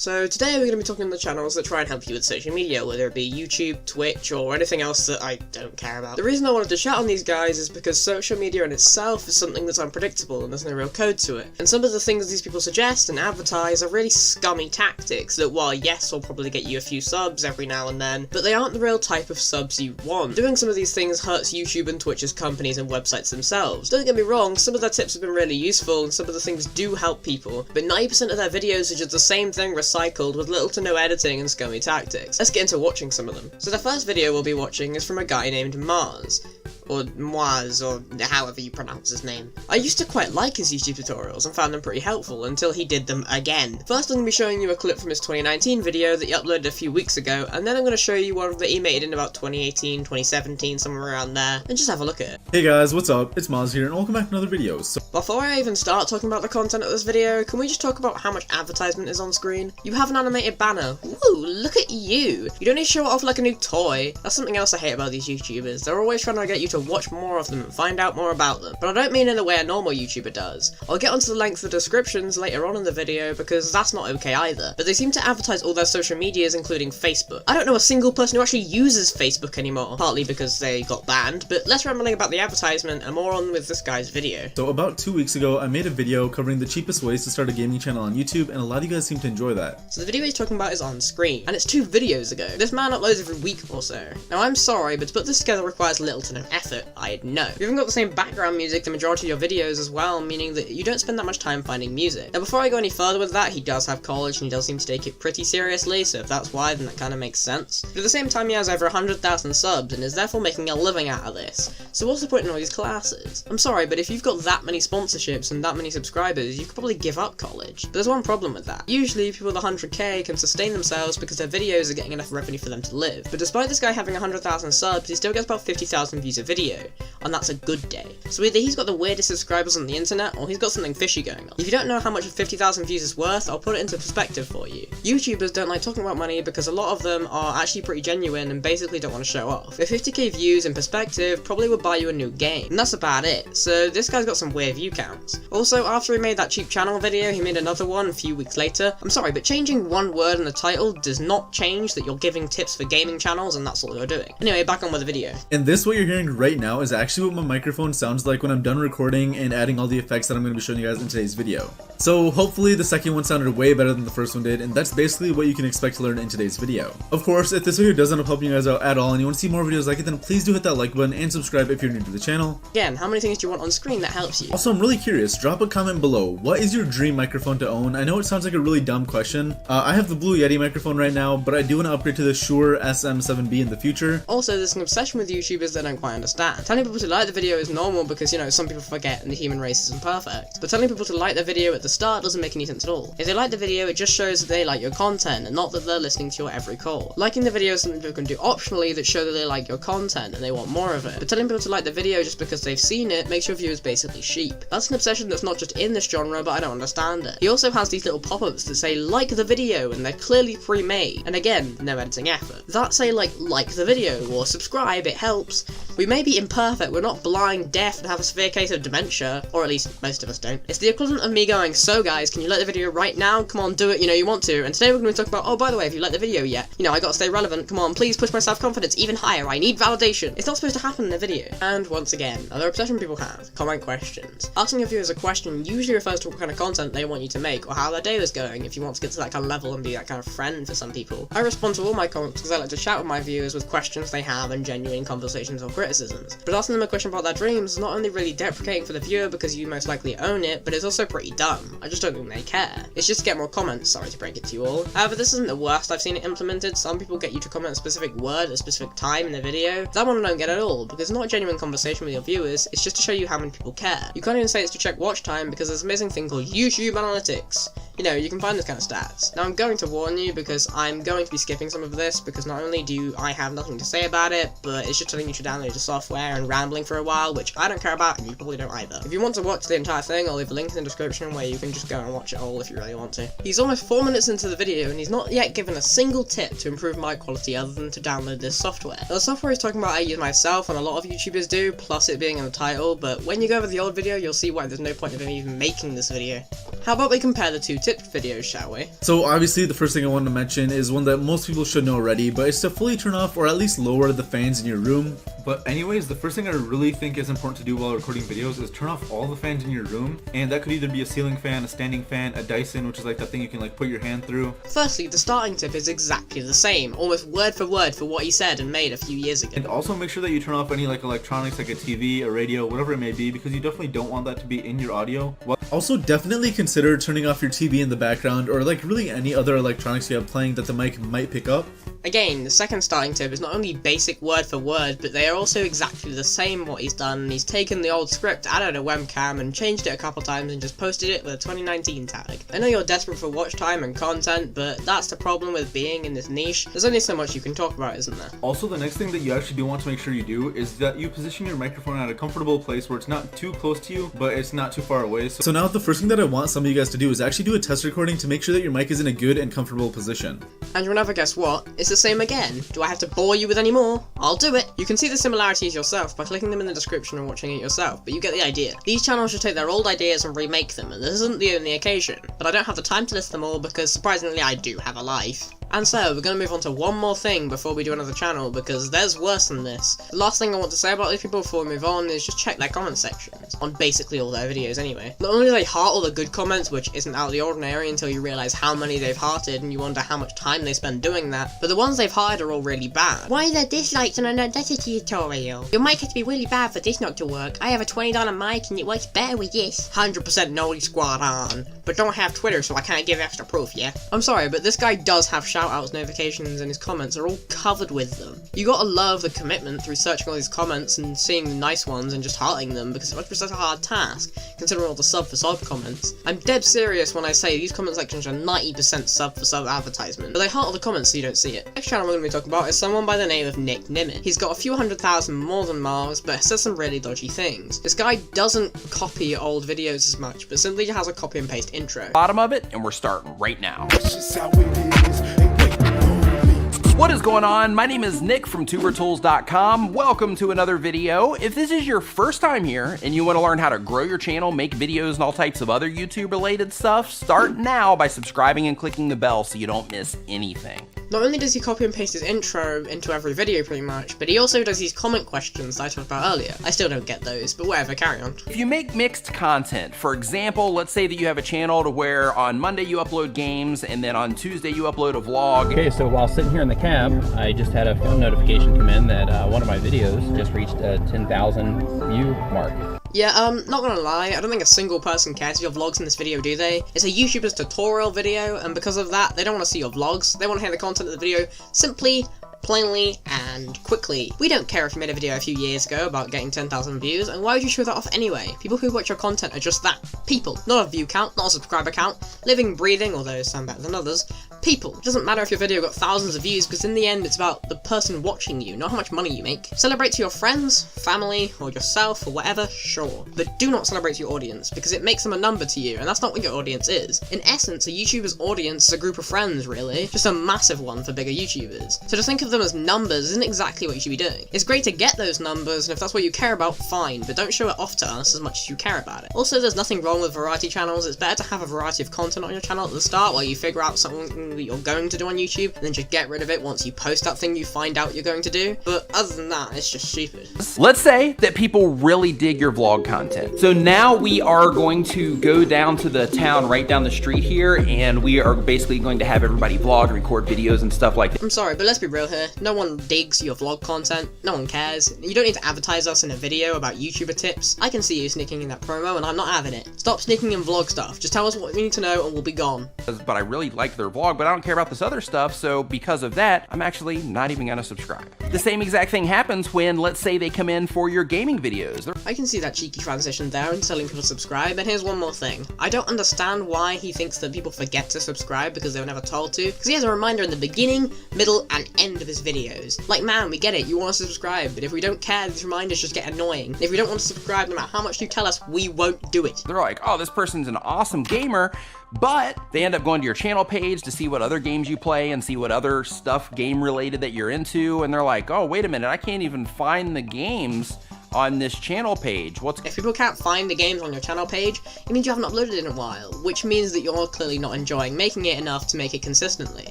So today we're going to be talking on the channels that try and help you with social media, whether it be YouTube, Twitch, or anything else that I don't care about. The reason I wanted to chat on these guys is because social media in itself is something that's unpredictable and there's no real code to it. And some of the things these people suggest and advertise are really scummy tactics that, while yes, will probably get you a few subs every now and then, but they aren't the real type of subs you want. Doing some of these things hurts YouTube and Twitch's companies and websites themselves. Don't get me wrong, some of their tips have been really useful and some of the things do help people, but 90% of their videos are just the same thing recycled with little to no editing and scummy tactics. Let's get into watching some of them. So the first video we'll be watching is from a guy named Mars. Or Moaz, or however you pronounce his name. I used to quite like his YouTube tutorials and found them pretty helpful until he did them again. First I'm going to be showing you a clip from his 2019 video that he uploaded a few weeks ago, and then I'm going to show you one that he made in about 2018, 2017, somewhere around there, and just have a look at it. Hey guys, what's up? It's Moaz here, and welcome back to another video. So before I even start talking about the content of this video, can we just talk about how much advertisement is on screen? You have an animated banner. Woo, look at you! You don't need to show it off like a new toy. That's something else I hate about these YouTubers. They're always trying to get you to watch more of them and find out more about them. But I don't mean in the way a normal YouTuber does. I'll get onto the length of the descriptions later on in the video because that's not okay either. But they seem to advertise all their social medias, including Facebook. I don't know a single person who actually uses Facebook anymore, partly because they got banned, but less rambling about the advertisement and more on with this guy's video. So about 2 weeks ago, I made a video covering the cheapest ways to start a gaming channel on YouTube, and a lot of you guys seem to enjoy that. So the video he's talking about is on screen, and it's 2 videos ago. This man uploads every week or so. Now I'm sorry, but to put this together requires little to no effort, I know. You haven't got the same background music the majority of your videos as well, meaning that you don't spend that much time finding music. Now before I go any further with that, he does have college and he does seem to take it pretty seriously, so if that's why, then that kind of makes sense. But at the same time, he has over 100,000 subs and is therefore making a living out of this. So what's the point in all these classes? I'm sorry, but if you've got that many sponsorships and that many subscribers, you could probably give up college. But there's one problem with that. Usually people with 100k can sustain themselves because their videos are getting enough revenue for them to live. But despite this guy having 100,000 subs, he still gets about 50,000 views a video, and that's a good day. So either he's got the weirdest subscribers on the internet, or he's got something fishy going on. If you don't know how much 50,000 views is worth, I'll put it into perspective for you. YouTubers don't like talking about money because a lot of them are actually pretty genuine and basically don't want to show off. But 50k views in perspective probably would buy you a new game, and that's about it. So this guy's got some weird view counts. Also, after he made that cheap channel video, he made another one a few weeks later. I'm sorry, but changing one word in the title does not change that you're giving tips for gaming channels and that's all you're doing. Anyway, back on with the video. And this, what you're hearing right now, is actually what my microphone sounds like when I'm done recording and adding all the effects that I'm going to be showing you guys in today's video. So hopefully the second one sounded way better than the first one did, and that's basically what you can expect to learn in today's video. Of course, if this video doesn't end up helping you guys out at all and you want to see more videos like it, then please do hit that like button and subscribe if you're new to the channel. Again, how many things do you want on screen that helps you? Also, I'm really curious, drop a comment below. What is your dream microphone to own? I know it sounds like a really dumb question. I have the Blue Yeti microphone right now, but I do want to upgrade to the Shure SM7B in the future. Also, there's an obsession with YouTubers that I don't quite understand. Telling people to like the video is normal because, you know, some people forget and the human race is imperfect. But telling people to like the video at the start doesn't make any sense at all. If they like the video, it just shows that they like your content and not that they're listening to your every call. Liking the video is something people can do optionally that show that they like your content and they want more of it. But telling people to like the video just because they've seen it makes your viewers basically sheep. That's an obsession that's not just in this genre, but I don't understand it. He also has these little pop-ups that say like the video and they're clearly pre-made. And again, no editing effort. That say like the video or subscribe, it helps. We may be imperfect, we're not blind, deaf, and have a severe case of dementia, or at least most of us don't. It's the equivalent of me going, so guys, can you like the video right now? Come on, do it, you know you want to. And today we're going to talk about, oh, by the way, if you like the video yet, you know, I gotta stay relevant, come on, please push my self-confidence even higher, I need validation. It's not supposed to happen in a video. And once again, another obsession people have, comment questions. Asking your viewers a question usually refers to what kind of content they want you to make, or how their day was going, if you want to get to that kind of level and be that kind of friend for some people. I respond to all my comments because I like to chat with my viewers with questions they have and genuine conversations or criticisms. But asking them a question about their dreams is not only really deprecating for the viewer because you most likely own it, but it's also pretty dumb. I just don't think they care. It's just to get more comments, sorry to break it to you all. However, this isn't the worst I've seen it implemented. Some people get you to comment a specific word at a specific time in the video. That one I don't get at all, because it's not a genuine conversation with your viewers, it's just to show you how many people care. You can't even say it's to check watch time because there's an amazing thing called YouTube Analytics. You know, you can find this kind of stats. Now I'm going to warn you because I'm going to be skipping some of this because not only do I have nothing to say about it, but it's just telling you to download the software and rambling for a while, which I don't care about and you probably don't either. If you want to watch the entire thing, I'll leave a link in the description where you can just go and watch it all if you really want to. He's almost 4 minutes into the video and he's not yet given a single tip to improve mic quality other than to download this software. Now, the software he's talking about I use myself and a lot of YouTubers do, plus it being in the title, but when you go over the old video you'll see why there's no point of him even making this video. How about we compare the two tips? tips videos, shall we? So obviously the first thing I want to mention is one that most people should know already, but it's to fully turn off or at least lower the fans in your room. But anyways, the first thing I really think is important to do while recording videos is turn off all the fans in your room, and that could either be a ceiling fan, a standing fan, a Dyson, which is like that thing you can like put your hand through. Firstly, the starting tip is exactly the same, almost word for word for what he said and made a few years ago. And also make sure that you turn off any like electronics like a TV, a radio, whatever it may be, because you definitely don't want that to be in your audio. Also definitely consider turning off your TV in the background or like really any other electronics you have playing that the mic might pick up. Again, the second starting tip is not only basic word for word, but they are also exactly the same what he's done. He's taken the old script, added a webcam, and changed it a couple times and just posted it with a 2019 tag. I know you're desperate for watch time and content, but that's the problem with being in this niche. There's only so much you can talk about, isn't there? Also, the next thing that you actually do want to make sure you do is that you position your microphone at a comfortable place where it's not too close to you, but it's not too far away. So now the first thing that I want some of you guys to do is actually do a test recording to make sure that your mic is in a good and comfortable position. And you'll never guess what? It's the same again. Do I have to bore you with any more? I'll do it. You can see the similarities yourself by clicking them in the description and watching it yourself, but you get the idea. These channels should take their old ideas and remake them, and this isn't the only occasion. But I don't have the time to list them all because, surprisingly, I do have a life. And so, we're going to move on to one more thing before we do another channel, because there's worse than this. The last thing I want to say about these people before we move on is just check their comment sections, on basically all their videos anyway. Not only do they heart all the good comments, which isn't out of the ordinary until you realise how many they've hearted and you wonder how much time they spend doing that, but the ones they've hearted are all really bad. Why are there dislikes on an Audacity tutorial? Your mic has to be really bad for this not to work. I have a $20 mic and it works better with this. 100% Nolly Squad on. But don't have Twitter, so I can't give extra proof, yeah? I'm sorry, but this guy does have shoutouts, notifications, and his comments are all covered with them. You gotta love the commitment through searching all these comments and seeing the nice ones and just hearting them, because it must be such a hard task, considering all the sub for sub comments. I'm dead serious when I say these comment sections are 90% sub for sub advertisement, but they heart all the comments so you don't see it. Next channel we're gonna be talking about is someone by the name of Nick Nimitz. He's got a few 100,000 more than Mars, but says some really dodgy things. This guy doesn't copy old videos as much, but simply has a copy and paste intro. Bottom of it, and we're starting right now. That's just how it is. Ain't waiting on me. What is going on? My name is Nick from tubertools.com. Welcome to another video. If this is your first time here and you want to learn how to grow your channel, make videos, and all types of other YouTube related stuff, start now by subscribing and clicking the bell so you don't miss anything. Not only does he copy and paste his intro into every video pretty much, but he also does these comment questions that I talked about earlier. I still don't get those, but whatever, carry on. If you make mixed content, for example, let's say that you have a channel to where on Monday you upload games and then on Tuesday you upload a vlog. Okay, so while sitting here in the cab, I just had a phone notification come in that one of my videos just reached a 10,000 view mark. Yeah, not gonna lie, I don't think a single person cares if your vlogs in this video, do they? It's a YouTuber's tutorial video, and because of that, they don't want to see your vlogs. They want to hear the content of the video simply, plainly, and quickly. We don't care if you made a video a few years ago about getting 10,000 views, and why would you show that off anyway? People who watch your content are just that. People. Not a view count, not a subscriber count. Living, breathing, although some better than others. People. It doesn't matter if your video got thousands of views, because in the end it's about the person watching you, not how much money you make. Celebrate to your friends, family, or yourself, or whatever, sure. But do not celebrate to your audience, because it makes them a number to you, and that's not what your audience is. In essence, a YouTuber's audience is a group of friends, really. Just a massive one for bigger YouTubers. So to think of them as numbers isn't exactly what you should be doing. It's great to get those numbers, and if that's what you care about, fine, but don't show it off to us as much as you care about it. Also, there's nothing wrong with variety channels. It's better to have a variety of content on your channel at the start while you figure out something that you're going to do on YouTube, and then just get rid of it once you post that thing you find out you're going to do. But other than that, it's just stupid. Let's say that people really dig your vlog content. So now we are going to go down to the town right down the street here, and we are basically going to have everybody vlog and record videos and stuff like that. I'm sorry, but let's be real here. No one digs your vlog content. No one cares. You don't need to advertise us in a video about YouTuber tips. I can see you sneaking in that promo, and I'm not having it. Stop sneaking in vlog stuff. Just tell us what we need to know, and we'll be gone. But I really like their vlog, but I don't care about this other stuff, so because of that, I'm actually not even gonna subscribe. The same exact thing happens when, let's say, they come in for your gaming videos. I can see that cheeky transition there and telling people to subscribe, and here's one more thing. I don't understand why he thinks that people forget to subscribe because they were never told to, because he has a reminder in the beginning, middle, and end of his videos. Like, man, we get it, you want us to subscribe, but if we don't care, these reminders just get annoying. If we don't want to subscribe, no matter how much you tell us, we won't do it. They're like, oh, this person's an awesome gamer, but they end up going to your channel page to see what other games you play and see what other stuff game related that you're into, and they're like, oh, wait a minute, I can't even find the games on this channel page? If people can't find the games on your channel page, it means you haven't uploaded in a while, which means that you're clearly not enjoying making it enough to make it consistently,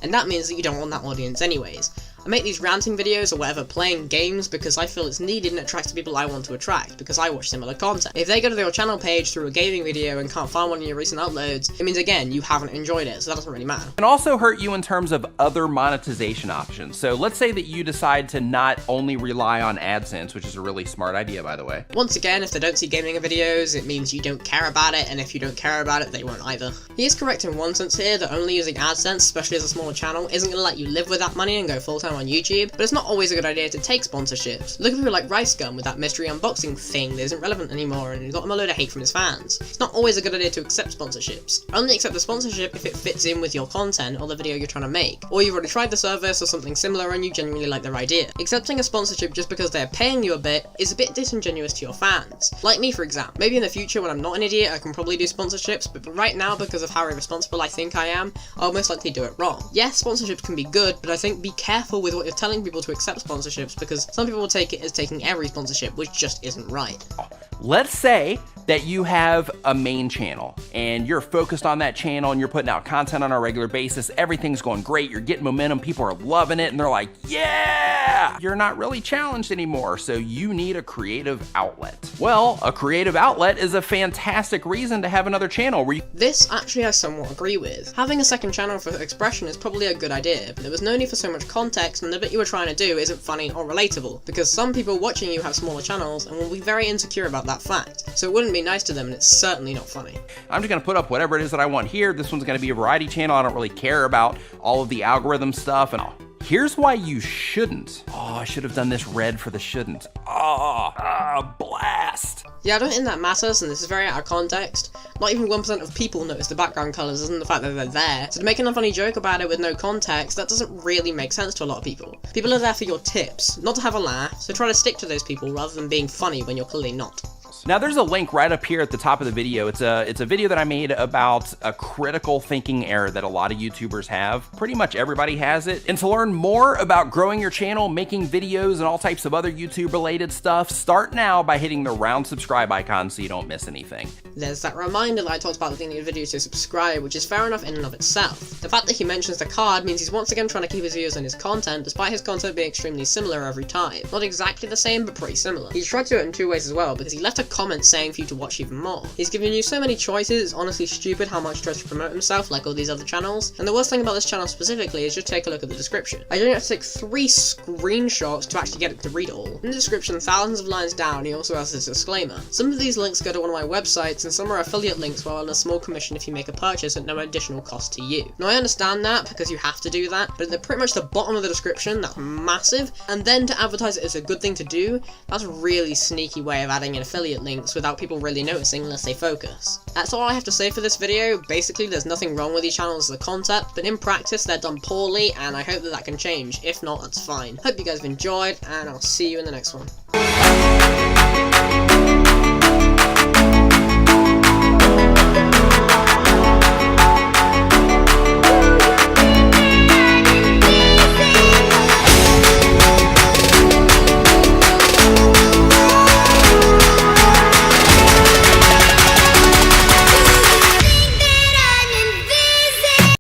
and that means that you don't want that audience anyways. I make these ranting videos or whatever playing games because I feel it's needed and attracts the people I want to attract, because I watch similar content. If they go to your channel page through a gaming video and can't find one in your recent uploads, it means again, you haven't enjoyed it, so that doesn't really matter. It can also hurt you in terms of other monetization options. So let's say that you decide to not only rely on AdSense, which is a really smart idea, by the way. Once again, if they don't see gaming videos, it means you don't care about it, and if you don't care about it, they won't either. He is correct in one sense here, that only using AdSense, especially as a smaller channel, isn't going to let you live with that money and go full-time on YouTube, but it's not always a good idea to take sponsorships. Look at people like Rice Gum with that mystery unboxing thing that isn't relevant anymore and got him a load of hate from his fans. It's not always a good idea to accept sponsorships. Only accept the sponsorship if it fits in with your content or the video you're trying to make, or you've already tried the service or something similar and you genuinely like their idea. Accepting a sponsorship just because they're paying you a bit is a bit disingenuous to your fans. Like me, for example. Maybe in the future when I'm not an idiot I can probably do sponsorships, but right now, because of how irresponsible I think I am, I'll most likely do it wrong. Yes, sponsorships can be good, but I think be careful with what you're telling people to accept sponsorships, because some people will take it as taking every sponsorship, which just isn't right. Let's say that you have a main channel and you're focused on that channel and you're putting out content on a regular basis. Everything's going great. You're getting momentum. People are loving it and they're like, yeah! You're not really challenged anymore, so you need a creative outlet. Well, a creative outlet is a fantastic reason to have another channel where you... This actually I somewhat agree with. Having a second channel for expression is probably a good idea, but there was no need for so much context and the bit you were trying to do isn't funny or relatable, because some people watching you have smaller channels and will be very insecure about that fact, so it wouldn't be nice to them and it's certainly not funny. I'm just gonna put up whatever it is that I want here. This one's gonna be a variety channel. I don't really care about all of the algorithm stuff and all. Here's why you shouldn't. Oh, I should have done this red for the shouldn't. Blast. Yeah, I don't think that matters, and this is very out of context. Not even 1% of people notice the background colours, isn't the fact that they're there. So to make a funny joke about it with no context, that doesn't really make sense to a lot of people. People are there for your tips, not to have a laugh, so try to stick to those people rather than being funny when you're clearly not. Now there's a link right up here at the top of the video. It's a video that I made about a critical thinking error that a lot of YouTubers have. Pretty much everybody has it. And to learn more about growing your channel, making videos, and all types of other YouTube related stuff, start now by hitting the round subscribe icon so you don't miss anything. There's that reminder that I talked about at the beginning of the video to subscribe, which is fair enough in and of itself. The fact that he mentions the card means he's once again trying to keep his views on his content, despite his content being extremely similar every time. Not exactly the same, but pretty similar. He's tried to do it in two ways as well, because he left a comment saying for you to watch even more. He's given you so many choices, it's honestly stupid how much he tries to promote himself like all these other channels, and the worst thing about this channel specifically is just take a look at the description. I only have to take 3 screenshots to actually get it to read it all. In the description, thousands of lines down, he also has this disclaimer. Some of these links go to one of my websites, and some are affiliate links where I'll earn a small commission if you make a purchase at no additional cost to you. Now I understand that, because you have to do that, but at pretty much the bottom of the description, that's massive, and then to advertise it as a good thing to do, that's a really sneaky way of adding in affiliate links without people really noticing unless they focus. That's all I have to say for this video. Basically, there's nothing wrong with these channels as a concept, but in practice they're done poorly, and I hope that can change. If not, that's fine. Hope you guys have enjoyed, and I'll see you in the next one.